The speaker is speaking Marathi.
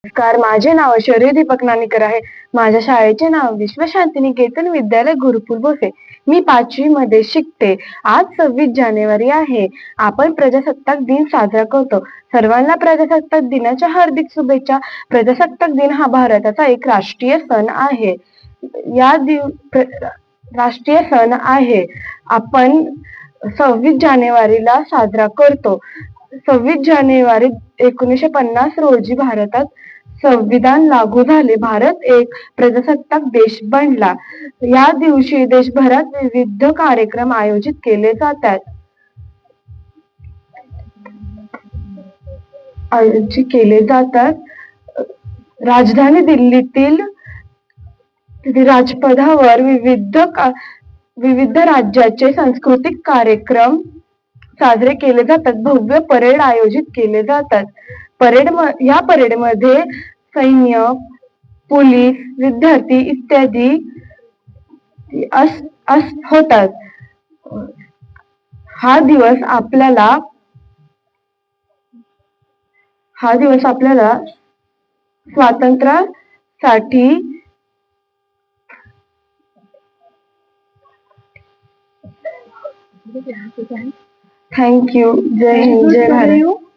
नमस्कार, माझे नाव शौर्य दीपक नानीकर आहे. माझ्या शाळेचे नाव विश्वशांती निकेतन विद्यालय गुरुकुल भोसे. मी 5वी मध्ये शिकते. आज 26 जानेवारी आहे. आपण प्रजासत्ताक दिन साजरा करतो. सर्वांना प्रजासत्ताक दिनाच्या हार्दिक शुभेच्छा. प्रजासत्ताक दिन हा भारताचा एक राष्ट्रीय सण आहे. राष्ट्रीय सण आहे. आपण 26 जानेवारीला साजरा करतो. 26 जानेवारी 1950 रोजी भारतात संविधान लागू झाले. भारत एक प्रजासत्ताक देश बनला. या दिवशी देशभरात विविध कार्यक्रम आयोजित केले जातात. राजधानी दिल्लीतील राजपथावर विविध राज्याचे सांस्कृतिक कार्यक्रम साजरे केले जातात. भव्य परेड आयोजित केले जातात. या परेडमध्ये सैन्य, पोलीस, विद्यार्थी इत्यादी होतात. हा दिवस आपल्याला स्वातंत्र्यासाठी थँक यू. जय हिंद, जय भारत.